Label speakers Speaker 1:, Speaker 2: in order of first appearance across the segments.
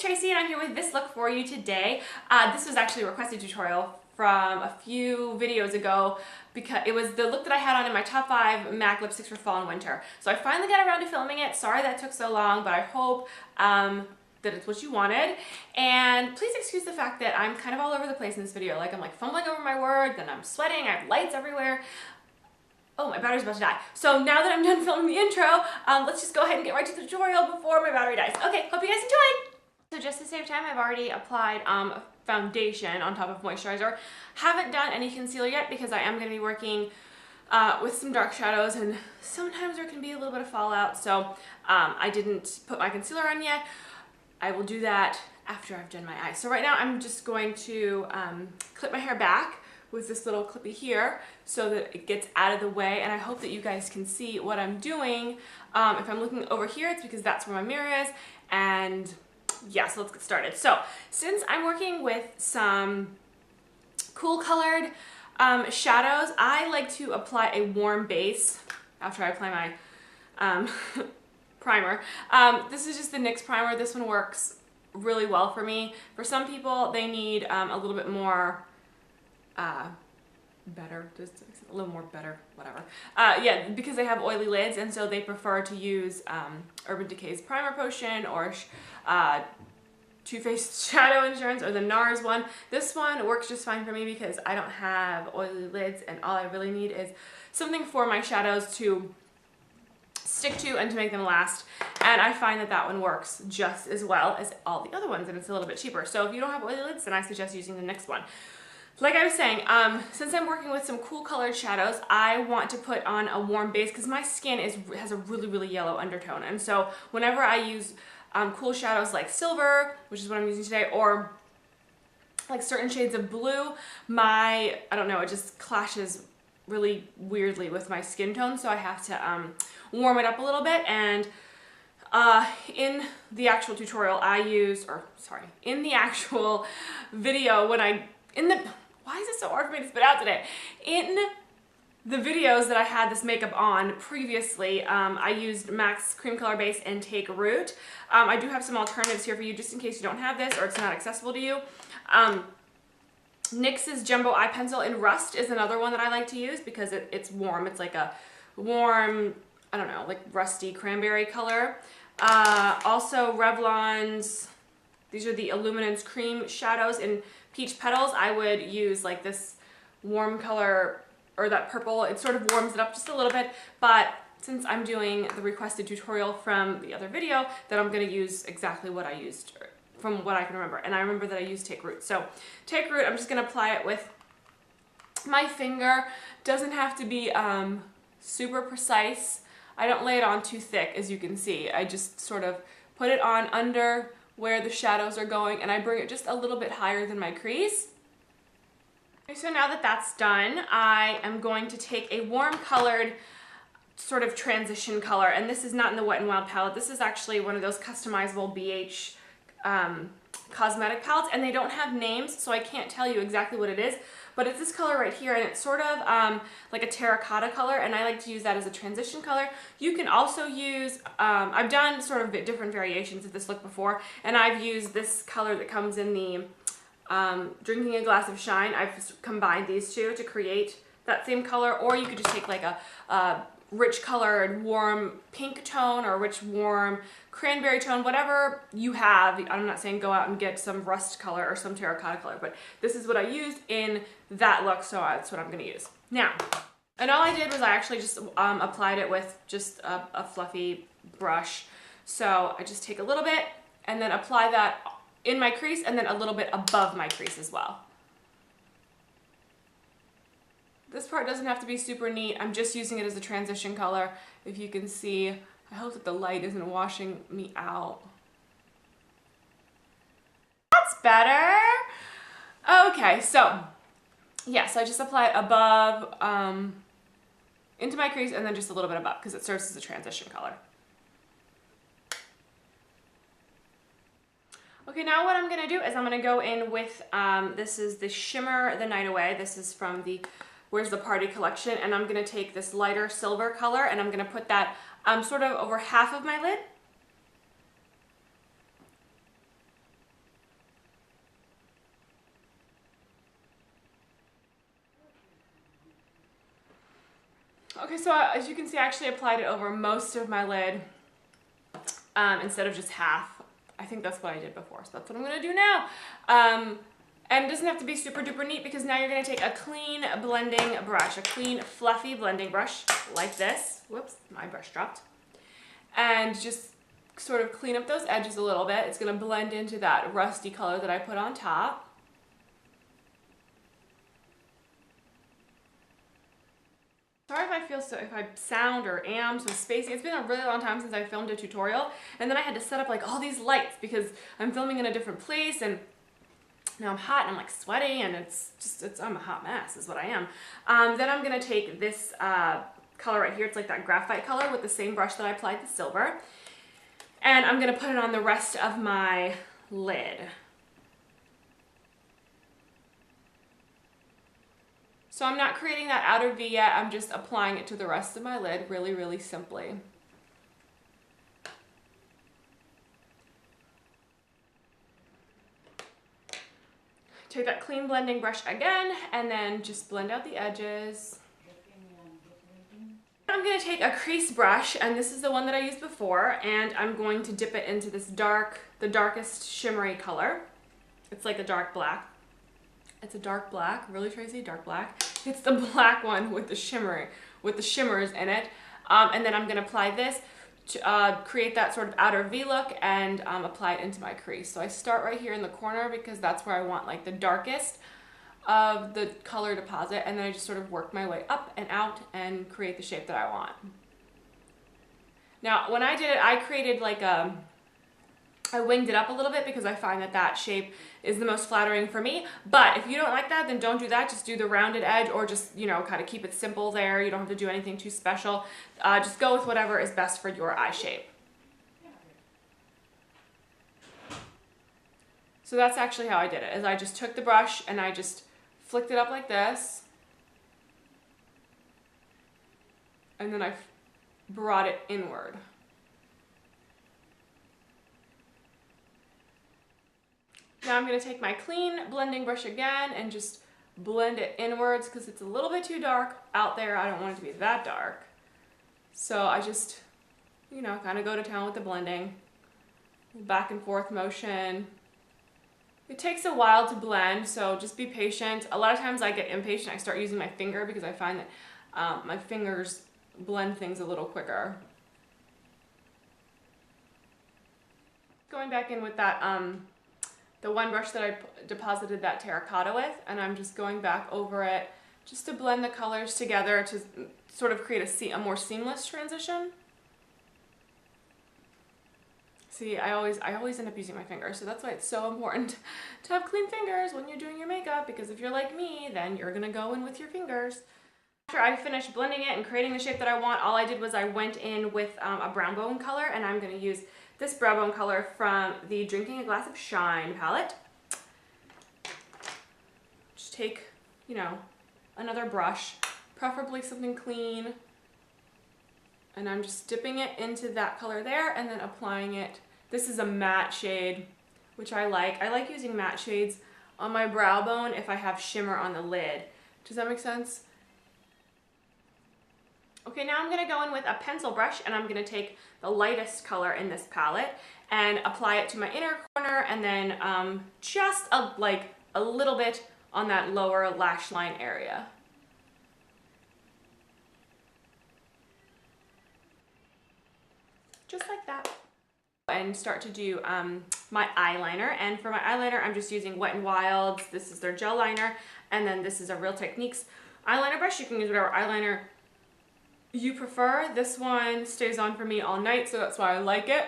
Speaker 1: Tracy and I'm here with this look for you today. This was actually a requested tutorial from a few videos ago because it was the look that I had on in my top 5 MAC lipsticks for fall and winter. So I finally got around to filming it. Sorry that took so long, but I hope that it's what you wanted. And please excuse the fact that I'm kind of all over the place in this video. Like I'm like fumbling over my words and I'm sweating, I have lights everywhere. Oh, my battery's about to die. So now that I'm done filming the intro, let's just go ahead and get right to the tutorial before my battery dies. Okay, hope you guys enjoy. So just to save time, I've already applied foundation on top of moisturizer. Haven't done any concealer yet because I am going to be working with some dark shadows and sometimes there can be a little bit of fallout. So I didn't put my concealer on yet. I will do that after I've done my eyes. So right now I'm just going to clip my hair back with this little clippy here so that it gets out of the way, and I hope that you guys can see what I'm doing. If I'm looking over here, it's because that's where my mirror is, and yeah, so let's get started. So since I'm working with some cool colored shadows, I like to apply a warm base after I apply my primer. This is just the NYX primer. This one works really well for me. For some people, they need a little bit more better, just a little more better, whatever. Yeah, because they have oily lids, and so they prefer to use Urban Decay's Primer Potion or Too Faced Shadow Insurance or the NARS one. This one works just fine for me because I don't have oily lids, and all I really need is something for my shadows to stick to and to make them last, and I find that that one works just as well as all the other ones, and it's a little bit cheaper. So if you don't have oily lids, then I suggest using the NYX one. Like I was saying, since I'm working with some cool colored shadows, I want to put on a warm base because my skin has a really yellow undertone, and so whenever I use cool shadows like silver, which is what I'm using today, or like certain shades of blue, I don't know, it just clashes really weirdly with my skin tone, so I have to warm it up a little bit. And in the actual tutorial I used, or sorry, in the actual video why is it so hard for me to spit out today? In the videos that I had this makeup on previously, I used MAC's Cream Color Base and Take Root. I do have some alternatives here for you just in case you don't have this or it's not accessible to you. NYX's Jumbo Eye Pencil in Rust is another one that I like to use because it's warm. It's like a warm, I don't know, like rusty cranberry color. Also Revlon's, these are the Illuminance Cream Shadows in Peach Petals. I would use like this warm color or that purple. It sort of warms it up just a little bit, but since I'm doing the requested tutorial from the other video, then I'm going to use exactly what I used from what I can remember. And I remember that I used Take Root. So Take Root, I'm just going to apply it with my finger. Doesn't have to be super precise. I don't lay it on too thick, as you can see. I just sort of put it on under where the shadows are going, and I bring it just a little bit higher than my crease. Okay, so now that that's done, I am going to take a warm colored sort of transition color, and this is not in the Wet n Wild palette. This is actually one of those customizable BH cosmetic palettes, and they don't have names, so I can't tell you exactly what it is, but it's this color right here, and it's sort of like a terracotta color, and I like to use that as a transition color. You can also use, I've done sort of different variations of this look before, and I've used this color that comes in the Drinking a Glass of Shine. I've combined these two to create that same color, or you could just take like a rich colored warm pink tone or rich warm cranberry tone, whatever you have. I'm not saying go out and get some rust color or some terracotta color, but this is what I used in that look, so that's what I'm going to use. Now, and all I did was I actually just applied it with just a fluffy brush. So I just take a little bit and then apply that in my crease and then a little bit above my crease as well. This part doesn't have to be super neat. I'm just using it as a transition color. If you can see, I hope that the light isn't washing me out. That's better. Okay, so yes, I just apply it above, into my crease and then just a little bit above because it serves as a transition color. Okay, now what I'm going to do is I'm going to go in with, this is the Shimmer The Night Away. This is from the Where's the Party collection, and I'm going to take this lighter silver color and I'm going to put that sort of over half of my lid. Okay, so as you can see, I actually applied it over most of my lid instead of just half. I think that's what I did before, so that's what I'm gonna do now. And it doesn't have to be super duper neat because now you're gonna take a clean blending brush, a clean fluffy blending brush like this. Whoops, my brush dropped. And just sort of clean up those edges a little bit. It's gonna blend into that rusty color that I put on top. Sorry if I sound or am so spacey. It's been a really long time since I filmed a tutorial, and then I had to set up like all these lights because I'm filming in a different place, and now I'm hot and I'm like sweaty, and I'm a hot mess is what I am. Then I'm gonna take this color right here. It's like that graphite color with the same brush that I applied the silver, and I'm gonna put it on the rest of my lid. So I'm not creating that outer V yet, I'm just applying it to the rest of my lid really, really simply. Take that clean blending brush again, and then just blend out the edges. I'm going to take a crease brush, and this is the one that I used before, and I'm going to dip it into this the darkest shimmery color. It's like a dark black. It's a dark black, really Tracy, dark black. It's the black one with the shimmers in it. And then I'm gonna apply this to create that sort of outer V look and apply it into my crease. So I start right here in the corner because that's where I want like the darkest of the color deposit, and then I just sort of work my way up and out and create the shape that I want. Now, when I did it, I created like I winged it up a little bit because I find that that shape is the most flattering for me. But if you don't like that, then don't do that. Just do the rounded edge, or just, you know, kind of keep it simple there. You don't have to do anything too special. Just go with whatever is best for your eye shape. So that's actually how I did it, is I just took the brush and I just flicked it up like this. And then I brought it inward. Now I'm going to take my clean blending brush again and just blend it inwards because it's a little bit too dark out there. I don't want it to be that dark. So I just, you know, kind of go to town with the blending. Back and forth motion. It takes a while to blend, so just be patient. A lot of times I get impatient. I start using my finger because I find that my fingers blend things a little quicker. Going back in with that the one brush that I deposited that terracotta with, and I'm just going back over it just to blend the colors together to sort of create a more seamless transition. See, I always end up using my fingers, so that's why it's so important to have clean fingers when you're doing your makeup, because if you're like me, then you're gonna go in with your fingers. After I finished blending it and creating the shape that I want, all I did was I went in with a browbone color, and I'm gonna use this browbone color from the Drinking a Glass of Shine palette. Just take, you know, another brush, preferably something clean, and I'm just dipping it into that color there and then applying it. This is a matte shade, which I like. I like using matte shades on my brow bone if I have shimmer on the lid. Does that make sense? Okay, now I'm gonna go in with a pencil brush, and I'm gonna take the lightest color in this palette and apply it to my inner corner, and then just like a little bit on that lower lash line area. Just like that. And start to do my eyeliner, and for my eyeliner I'm just using Wet n Wild's. This is their gel liner, and then this is a Real Techniques eyeliner brush. You can use whatever eyeliner you prefer. This one stays on for me all night, so that's why I like it.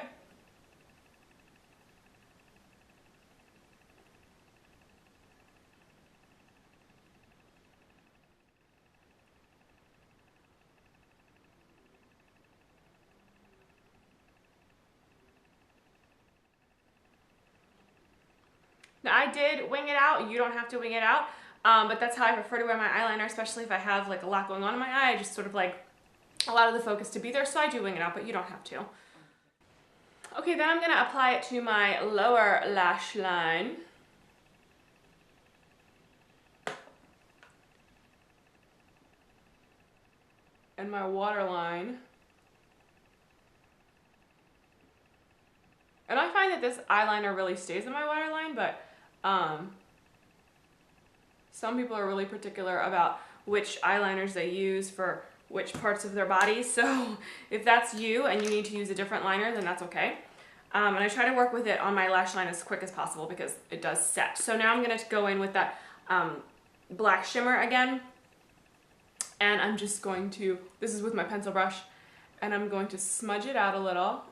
Speaker 1: Now I did wing it out. You don't have to wing it out, but that's how I prefer to wear my eyeliner, especially if I have like a lot going on in my eye. I just sort of like a lot of the focus to be there, so I do wing it out, but you don't have to. Okay, then I'm gonna apply it to my lower lash line. and my waterline. And I find that this eyeliner really stays in my waterline, but some people are really particular about which eyeliners they use for which parts of their body. So if that's you and you need to use a different liner, then that's okay. And I try to work with it on my lash line as quick as possible because it does set. So now I'm going to go in with that black shimmer again. And I'm just going to, this is with my pencil brush, and I'm going to smudge it out a little.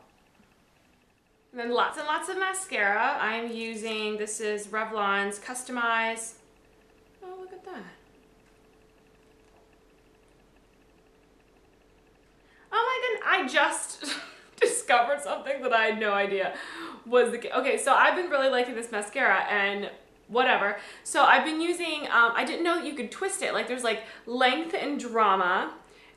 Speaker 1: And then lots and lots of mascara. I'm using, this is Revlon's Custom Eyes. Oh, look at that. Oh my goodness, I just discovered something that I had no idea was the case. Okay, so I've been really liking this mascara and whatever. So I've been using, I didn't know that you could twist it. Like there's like length and drama,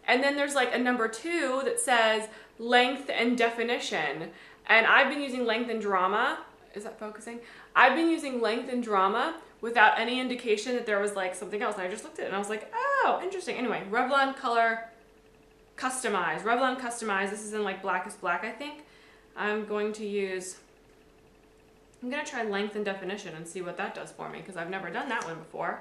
Speaker 1: and then there's like a number 2 that says length and definition. And I've been using length and drama. Is that focusing? I've been using length and drama without any indication that there was like something else. And I just looked at it and I was like, oh, interesting. Anyway, Revlon Custom Eyes. Revlon Custom Eyes. This is in like blackest black, I think. I'm going to try length and definition and see what that does for me because I've never done that one before.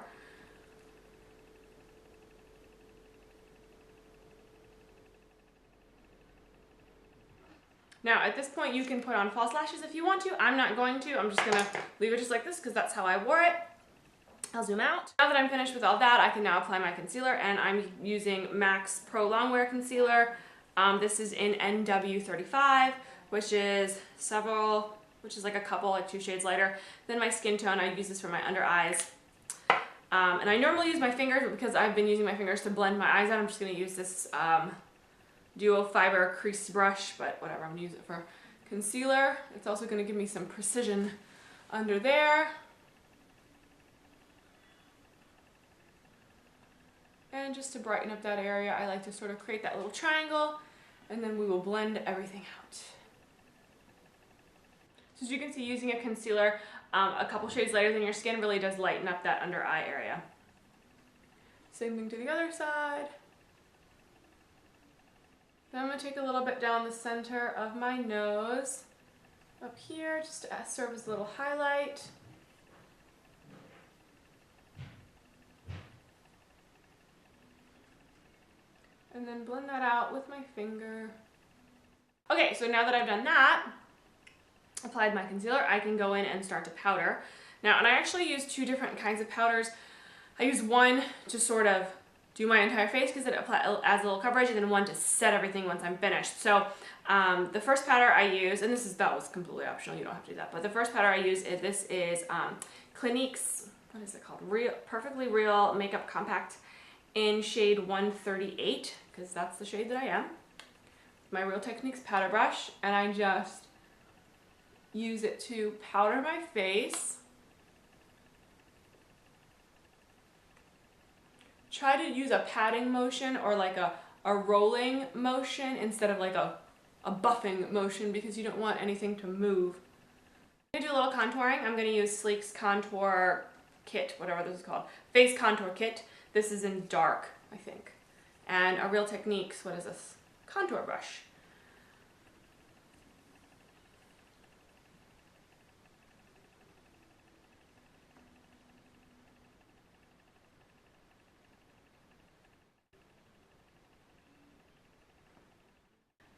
Speaker 1: Now at this point you can put on false lashes if you want to. I'm not going to. I'm just going to leave it just like this because that's how I wore it. I'll zoom out. Now that I'm finished with all that, I can now apply my concealer, and I'm using MAC's Pro Longwear Concealer. This is in NW35, which is like a couple, like 2 shades lighter than my skin tone. I use this for my under eyes. And I normally use my fingers, but because I've been using my fingers to blend my eyes out, I'm just going to use this duo fiber crease brush, but whatever, I'm going to use it for concealer. It's also going to give me some precision under there. And just to brighten up that area, I like to sort of create that little triangle, and then we will blend everything out. So as you can see, using a concealer a couple shades lighter than your skin really does lighten up that under eye area. Same thing to the other side. Then I'm going to take a little bit down the center of my nose, up here, just to serve as a little highlight. And then blend that out with my finger. Okay, so now that I've done that, applied my concealer, I can go in and start to powder. Now, and I actually use 2 different kinds of powders. I use one to sort of do my entire face because it adds a little coverage, and then one to set everything once I'm finished. So the first powder I use, and that was completely optional, you don't have to do that, but the first powder I use is CLINIQUE's, what is it called? Perfectly Real Makeup Compact in shade 138, because that's the shade that I am. My Real Techniques powder brush, and I just use it to powder my face. Try to use a patting motion or like a rolling motion instead of like a buffing motion because you don't want anything to move. I'm going to do a little contouring. I'm going to use Sleek's Contour Kit, whatever this is called. Face Contour Kit. This is in dark, I think. And a Real Techniques, what is this? Contour brush.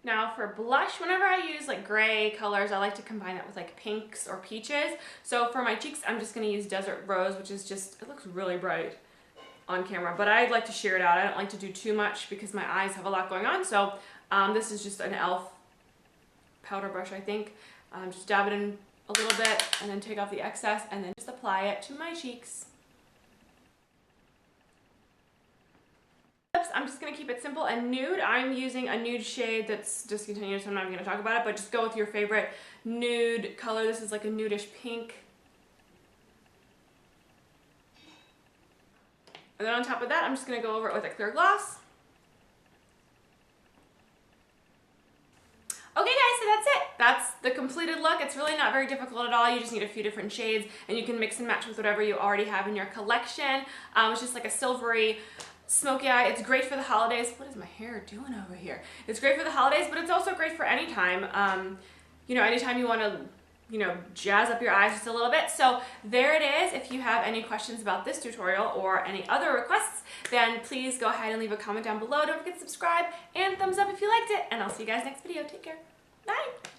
Speaker 1: Now for blush, whenever I use like gray colors, I like to combine it with like pinks or peaches. So for my cheeks, I'm just going to use Desert Rose, which is just, it looks really bright on camera, but I'd like to sheer it out. I don't like to do too much because my eyes have a lot going on. So this is just an e.l.f. powder brush, I think. Just dab it in a little bit and then take off the excess and then just apply it to my cheeks. I'm just going to keep it simple and nude. I'm using a nude shade that's discontinued, so I'm not even going to talk about it, but just go with your favorite nude color. This is like a nudish pink. And then on top of that, I'm just going to go over it with a clear gloss. Okay guys, so that's it. That's the completed look. It's really not very difficult at all. You just need a few different shades and you can mix and match with whatever you already have in your collection. It's just like a silvery smoky eye. It's great for the holidays. What is my hair doing over here? It's great for the holidays, but it's also great for any time. You know, anytime you want to, you know, jazz up your eyes just a little bit. So there it is. If you have any questions about this tutorial or any other requests, then please go ahead and leave a comment down below. Don't forget to subscribe and thumbs up if you liked it. And I'll see you guys next video. Take care. Bye.